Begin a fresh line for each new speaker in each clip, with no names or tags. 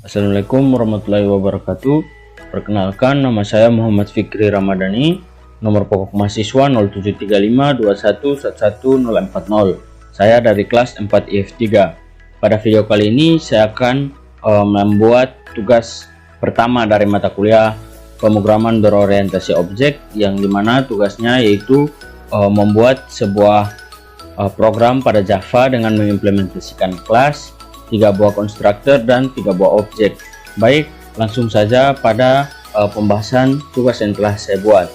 Assalamualaikum warahmatullahi wabarakatuh. Perkenalkan, nama saya Muhammad Fikri Ramadhani. Nomor pokok mahasiswa 073521111040. Saya dari kelas 4 IF3. Pada video kali ini saya akan membuat tugas pertama dari mata kuliah pemrograman berorientasi objek, yang dimana tugasnya yaitu membuat sebuah program pada Java dengan mengimplementasikan kelas, 3 buah konstruktor dan 3 buah objek. Baik, langsung saja pada pembahasan tugas yang telah saya buat.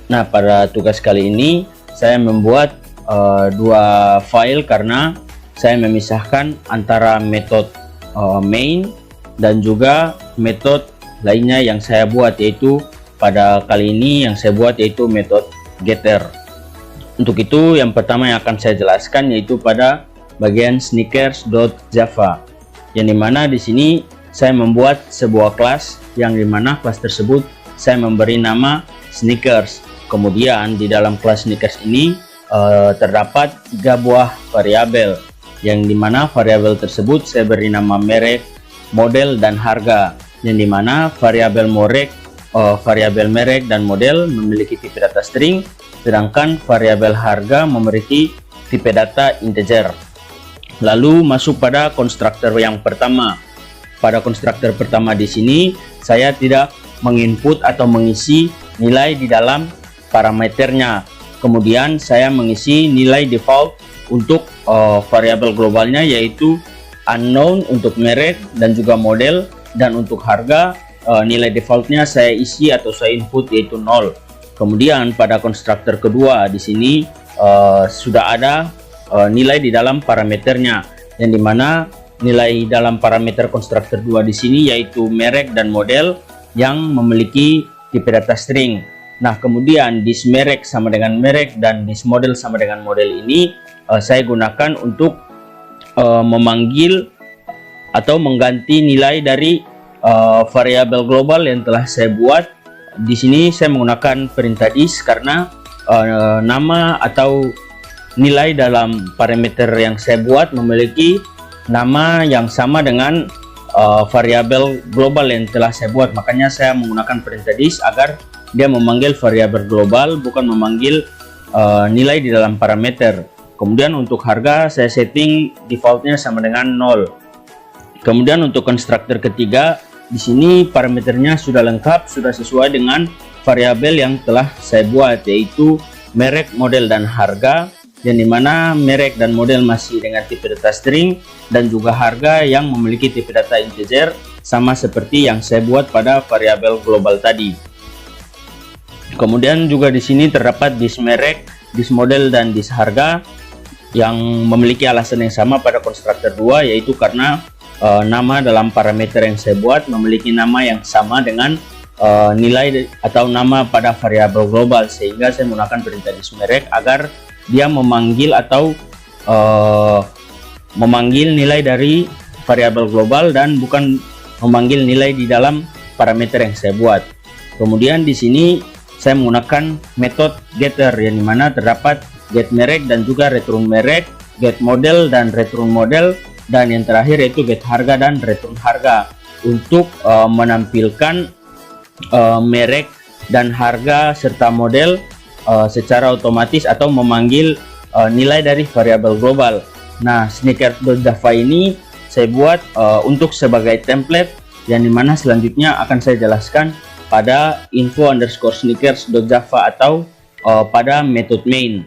Nah, pada tugas kali ini saya membuat 2 file karena saya memisahkan antara metode main dan juga metode lainnya yang saya buat, yaitu pada kali ini yang saya buat yaitu metode getter. Untuk itu, yang pertama yang akan saya jelaskan yaitu pada bagian sneakers.java, yang dimana di sini saya membuat sebuah kelas, yang dimana kelas tersebut saya memberi nama sneakers. Kemudian di dalam kelas sneakers ini terdapat 3 buah variabel, yang dimana variabel tersebut saya beri nama merek, model, dan harga, yang dimana variabel merek dan model memiliki tipe data string, sedangkan variabel harga memiliki tipe data integer. Lalu masuk pada konstruktor yang pertama. Pada konstruktor pertama di sini saya tidak menginput atau mengisi nilai di dalam parameternya. Kemudian saya mengisi nilai default untuk variabel globalnya, yaitu unknown untuk merek dan juga model, dan untuk harga nilai defaultnya saya isi atau saya input yaitu 0. Kemudian pada konstruktor kedua di sini sudah ada nilai di dalam parameternya, yang dimana nilai dalam parameter konstruktor 2 di sini yaitu merek dan model yang memiliki tipe data string. Nah, kemudian this merek sama dengan merek dan this model sama dengan model ini saya gunakan untuk memanggil atau mengganti nilai dari variabel global yang telah saya buat. Di sini saya menggunakan perintah this karena nama atau nilai dalam parameter yang saya buat memiliki nama yang sama dengan variabel global yang telah saya buat. Makanya saya menggunakan perintah this agar dia memanggil variabel global, bukan memanggil nilai di dalam parameter. Kemudian untuk harga saya setting defaultnya sama dengan 0. Kemudian untuk konstruktor ketiga, di sini parameternya sudah lengkap, sudah sesuai dengan variabel yang telah saya buat, yaitu merek, model, dan harga, yang dimana merek dan model masih dengan tipe data string, dan juga harga yang memiliki tipe data integer, sama seperti yang saya buat pada variabel global tadi. Kemudian juga di sini terdapat this merek, this model, dan this harga yang memiliki alasan yang sama pada konstruktor 2, yaitu karena nama dalam parameter yang saya buat memiliki nama yang sama dengan nilai atau nama pada variabel global, sehingga saya menggunakan perintah this merek agar dia memanggil atau memanggil nilai dari variabel global dan bukan memanggil nilai di dalam parameter yang saya buat. Kemudian di sini saya menggunakan metode getter, yang dimana terdapat get merek dan juga return merek, get model dan return model, dan yang terakhir yaitu get harga dan return harga, untuk menampilkan merek dan harga serta model secara otomatis atau memanggil nilai dari variabel global. Nah, sneakers.java ini saya buat untuk sebagai template, yang dimana selanjutnya akan saya jelaskan pada info_sneakers.java atau pada metode main.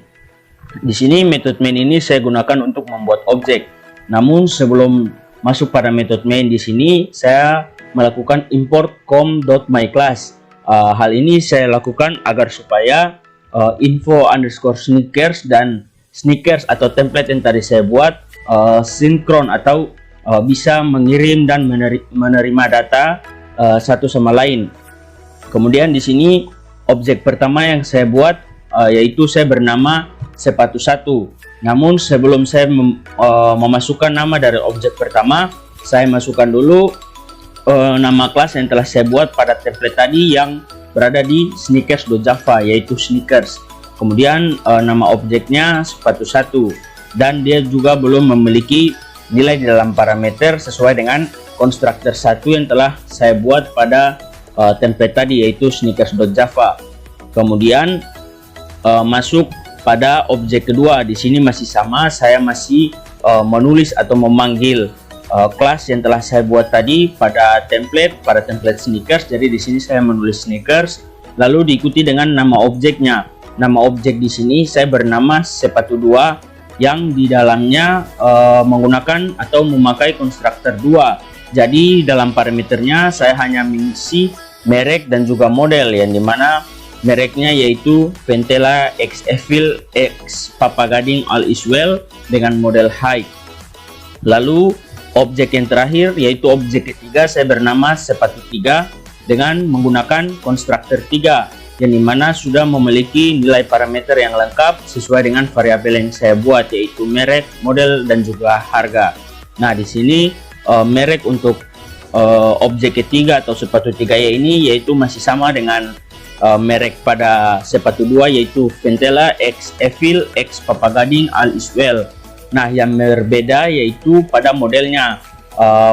Di sini metode main ini saya gunakan untuk membuat objek. Namun sebelum masuk pada metode main di sini saya melakukan import com.myClass. Hal ini saya lakukan agar supaya info_sneakers dan sneakers atau template yang tadi saya buat sinkron atau bisa mengirim dan menerima data satu sama lain. Kemudian di sini objek pertama yang saya buat yaitu saya bernama sepatu 1. Namun sebelum saya memasukkan nama dari objek pertama, saya masukkan dulu nama kelas yang telah saya buat pada template tadi yang berada di sneakers.java, yaitu sneakers. Kemudian nama objeknya sepatu 1, dan dia juga belum memiliki nilai di dalam parameter sesuai dengan konstruktor satu yang telah saya buat pada template tadi, yaitu sneakers.java. Kemudian masuk pada objek kedua. Di sini masih sama, saya masih menulis atau memanggil kelas yang telah saya buat tadi pada template sneakers. Jadi di sini saya menulis sneakers, lalu diikuti dengan nama objeknya. Nama objek di sini saya bernama sepatu 2, yang di dalamnya menggunakan atau memakai konstruktor 2. Jadi dalam parameternya saya hanya mengisi merek dan juga model, yang dimana mereknya yaitu Ventela X Evil X Papa Gading All Is Well dengan model high. Lalu objek yang terakhir yaitu objek ketiga, saya bernama sepatu 3 dengan menggunakan konstruktor 3, yang dimana sudah memiliki nilai parameter yang lengkap sesuai dengan variabel yang saya buat, yaitu merek, model, dan juga harga. Nah, di sini merek untuk objek ketiga atau sepatu 3 ini yaitu masih sama dengan merek pada sepatu 2, yaitu Ventela X Evil X Papa Gading All Is Well. Nah, yang berbeda yaitu pada modelnya.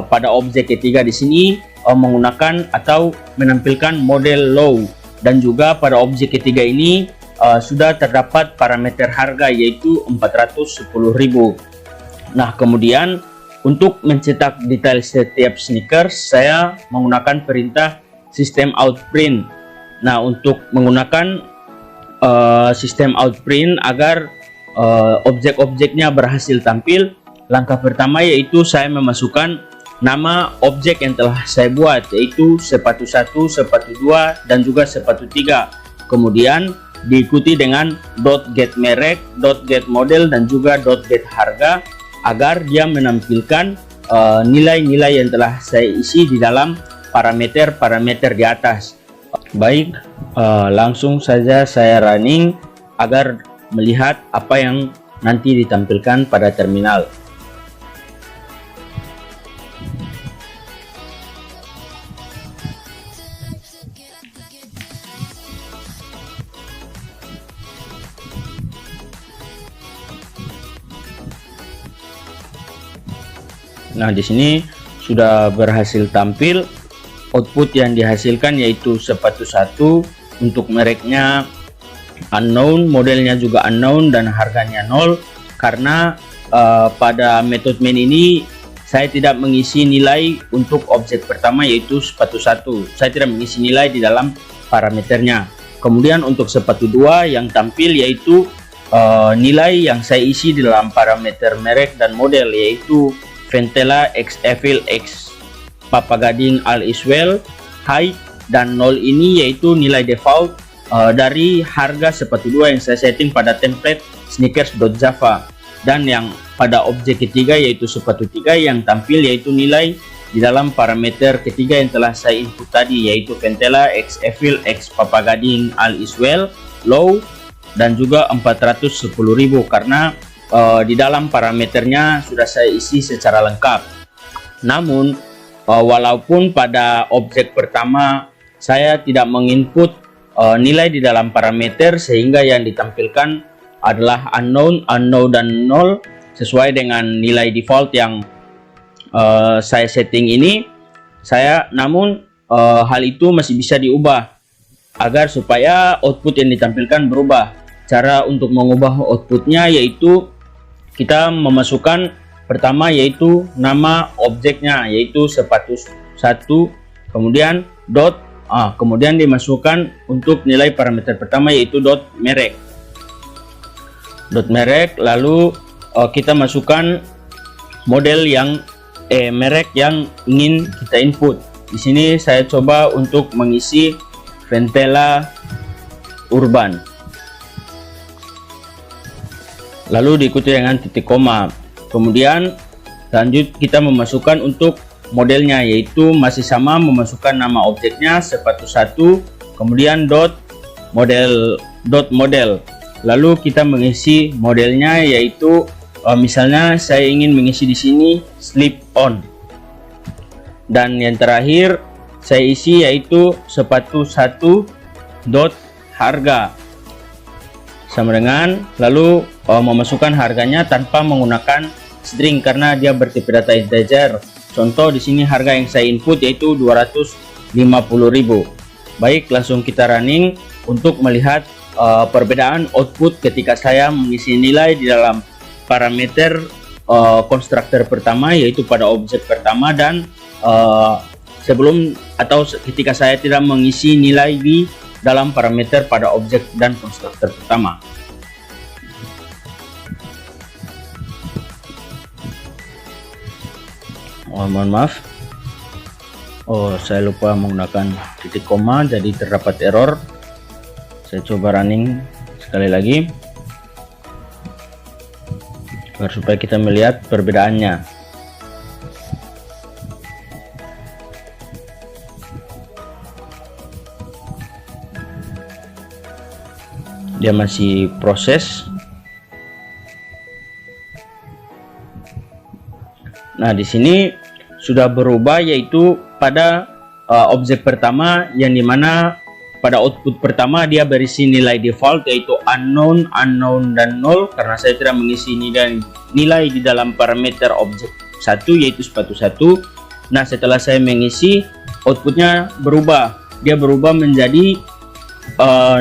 Pada objek ketiga di sini menggunakan atau menampilkan model low, dan juga pada objek ketiga ini sudah terdapat parameter harga yaitu 410.000. Nah, kemudian untuk mencetak detail setiap sneakers saya menggunakan perintah sistem outprint. Nah, untuk menggunakan sistem outprint agar objek-objeknya berhasil tampil, langkah pertama yaitu saya memasukkan nama objek yang telah saya buat, yaitu sepatu 1, sepatu 2, dan juga sepatu 3. Kemudian diikuti dengan .get merek, .get model, dan juga .get harga, agar dia menampilkan nilai-nilai yang telah saya isi di dalam parameter-parameter di atas. Baik, langsung saja saya running agar melihat apa yang nanti ditampilkan pada terminal. Nah, di sini sudah berhasil tampil. Output yang dihasilkan yaitu sepatu 1, untuk mereknya unknown, modelnya juga unknown, dan harganya 0, karena pada method main ini saya tidak mengisi nilai untuk objek pertama yaitu sepatu 1. Saya tidak mengisi nilai di dalam parameternya. Kemudian untuk sepatu 2 yang tampil yaitu nilai yang saya isi di dalam parameter merek dan model, yaitu Ventela X Evil X Papa Gading All Is Well high, dan 0 ini yaitu nilai default dari harga sepatu 2 yang saya setting pada template sneakers.java. Dan yang pada objek ketiga yaitu sepatu 3 yang tampil yaitu nilai di dalam parameter ketiga yang telah saya input tadi, yaitu Ventela X Evil X Papa Gading All Is Well low, dan juga 410.000, karena di dalam parameternya sudah saya isi secara lengkap. Namun walaupun pada objek pertama saya tidak menginput nilai di dalam parameter, sehingga yang ditampilkan adalah unknown, dan 0 sesuai dengan nilai default yang saya setting ini. Namun hal itu masih bisa diubah agar supaya output yang ditampilkan berubah. Cara untuk mengubah outputnya yaitu kita memasukkan pertama yaitu nama objeknya yaitu sepatu 1, kemudian kemudian dimasukkan untuk nilai parameter pertama yaitu merek. Merek, lalu kita masukkan model yang merek yang ingin kita input. Di sini saya coba untuk mengisi Ventela Urban, lalu diikuti dengan titik koma. Kemudian lanjut kita memasukkan untuk modelnya, yaitu masih sama memasukkan nama objeknya sepatu 1, kemudian model. Lalu kita mengisi modelnya, yaitu misalnya saya ingin mengisi di sini slip on. Dan yang terakhir saya isi yaitu sepatu 1 harga sama dengan, lalu memasukkan harganya tanpa menggunakan string karena dia bertipe data integer. Contoh di sini harga yang saya input yaitu 250.000. Baik, langsung kita running untuk melihat perbedaan output ketika saya mengisi nilai di dalam parameter konstruktor pertama, yaitu pada objek pertama, dan sebelum atau ketika saya tidak mengisi nilai di dalam parameter pada objek dan konstruktor pertama. Mohon maaf, saya lupa menggunakan titik koma, jadi terdapat error. Saya coba running sekali lagi supaya kita melihat perbedaannya. Dia masih proses. Nah, di sini sudah berubah, yaitu pada objek pertama, yang dimana pada output pertama dia berisi nilai default yaitu unknown, unknown, dan null, karena saya tidak mengisi nilai di dalam parameter objek 1 yaitu sepatu 1. Nah, setelah saya mengisi, outputnya berubah. Dia berubah menjadi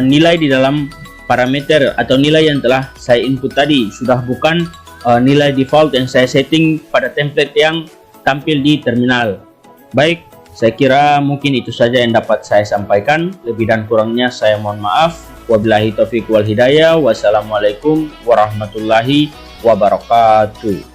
nilai di dalam parameter atau nilai yang telah saya input tadi, sudah bukan nilai default yang saya setting pada template yang tampil di terminal. Baik, saya kira mungkin itu saja yang dapat saya sampaikan. Lebih dan kurangnya saya mohon maaf. Wabillahi taufiq wal hidayah. Wassalamualaikum warahmatullahi wabarakatuh.